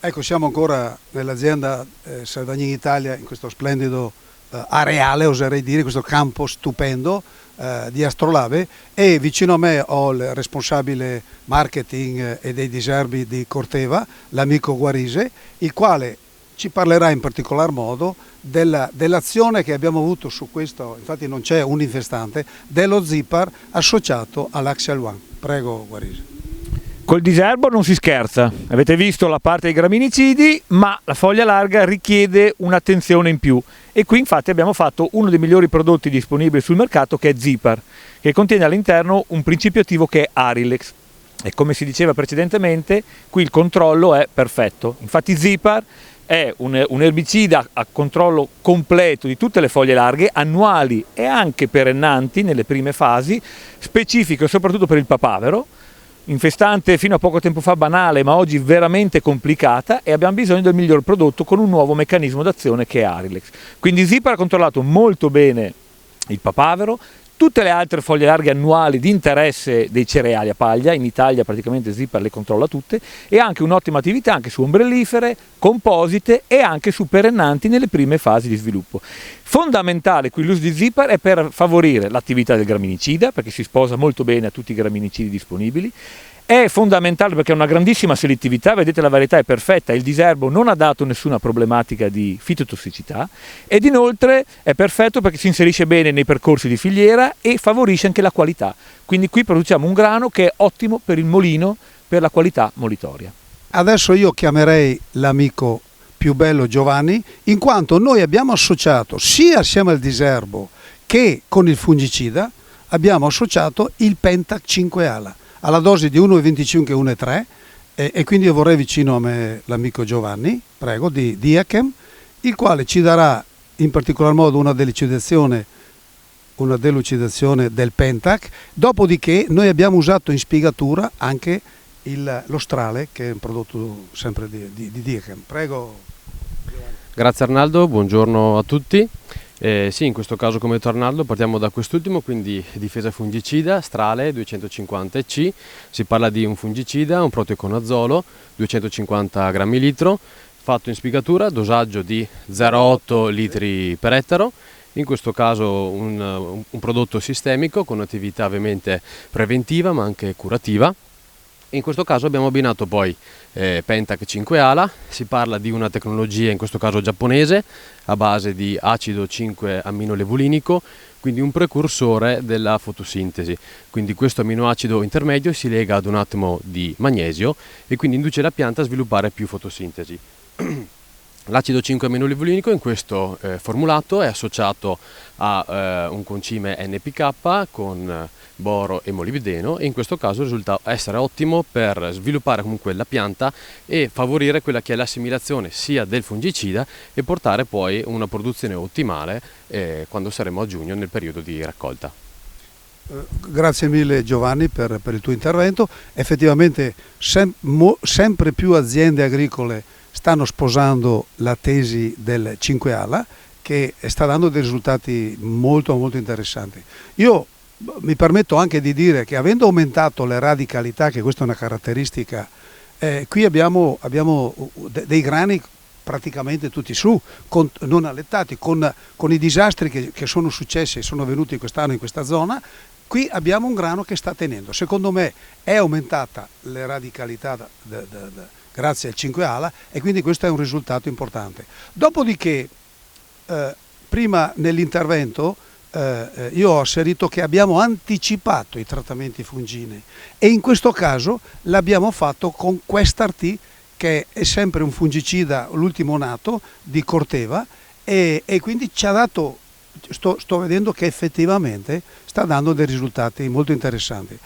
Ecco, siamo ancora nell'azienda Salvagnini Italia, in questo splendido areale, oserei dire, questo campo stupendo di Astrolave, e vicino a me ho il responsabile marketing e dei diserbi di Corteva, l'amico Guarise, il quale ci parlerà in particolar modo dell'azione che abbiamo avuto su questo, infatti non c'è un infestante, dello Zipar associato all'Axial One. Prego Guarise. Col diserbo non si scherza, avete visto la parte dei graminicidi, ma la foglia larga richiede un'attenzione in più e qui infatti abbiamo fatto uno dei migliori prodotti disponibili sul mercato, che è Zipar, che contiene all'interno un principio attivo che è Arilex, e come si diceva precedentemente qui il controllo è perfetto. Infatti Zipar è un erbicida a controllo completo di tutte le foglie larghe, annuali e anche perennanti nelle prime fasi, specifico soprattutto per il papavero, infestante fino a poco tempo fa banale, ma oggi veramente complicata, e abbiamo bisogno del miglior prodotto con un nuovo meccanismo d'azione che è Arilex. Quindi Zipar ha controllato molto bene il papavero, tutte le altre foglie larghe annuali di interesse dei cereali a paglia, in Italia praticamente Zipar le controlla tutte, e anche un'ottima attività anche su ombrellifere, composite e anche su perennanti nelle prime fasi di sviluppo. Fondamentale qui l'uso di Zipar è per favorire l'attività del graminicida, perché si sposa molto bene a tutti i graminicidi disponibili. È fondamentale perché ha una grandissima selettività, vedete la varietà è perfetta, il diserbo non ha dato nessuna problematica di fitotossicità, ed inoltre è perfetto perché si inserisce bene nei percorsi di filiera e favorisce anche la qualità. Quindi qui produciamo un grano che è ottimo per il molino, per la qualità molitoria. Adesso io chiamerei l'amico più bello Giovanni, in quanto noi abbiamo associato sia assieme al diserbo che con il fungicida, abbiamo associato il Pentac 5 Ala alla dose di 1,25 e 1,3 e quindi io vorrei vicino a me l'amico Giovanni, prego, di Diachem, il quale ci darà in particolar modo una delucidazione del Pentac, dopodiché noi abbiamo usato in spiegatura anche lo strale, che è un prodotto sempre di Diachem. Prego Giovanni. Grazie Arnaldo, buongiorno a tutti. Sì, in questo caso come detto Arnaldo partiamo da quest'ultimo, quindi difesa fungicida, strale 250 EC, si parla di un fungicida, un proteconazolo, 250 grammi litro, fatto in spiegatura, dosaggio di 0,8 litri per ettaro, in questo caso un prodotto sistemico con attività ovviamente preventiva ma anche curativa. In questo caso abbiamo abbinato poi Pentac 5 Ala, si parla di una tecnologia in questo caso giapponese a base di acido 5-aminolevulinico, quindi un precursore della fotosintesi. Quindi questo aminoacido intermedio si lega ad un atomo di magnesio e quindi induce la pianta a sviluppare più fotosintesi. L'acido 5-aminolevulinico in questo formulato è associato a un concime NPK con boro e molibdeno, e in questo caso risulta essere ottimo per sviluppare comunque la pianta e favorire quella che è l'assimilazione sia del fungicida e portare poi una produzione ottimale quando saremo a giugno nel periodo di raccolta. Grazie mille Giovanni per il tuo intervento. Effettivamente sempre più aziende agricole stanno sposando la tesi del 5 Ala, che sta dando dei risultati molto molto interessanti. Io mi permetto anche di dire che, avendo aumentato le radicalità, che questa è una caratteristica, qui abbiamo dei grani praticamente tutti su, non allettati, con i disastri che sono successi e sono venuti quest'anno in questa zona. Qui abbiamo un grano che sta tenendo. Secondo me è aumentata le radicalità grazie al 5 Ala, e quindi questo è un risultato importante. Dopodiché, prima nell'intervento io ho asserito che abbiamo anticipato i trattamenti fungini, e in questo caso l'abbiamo fatto con Questar-T, che è sempre un fungicida, l'ultimo nato di Corteva, e quindi ci ha dato, sto vedendo che effettivamente sta dando dei risultati molto interessanti.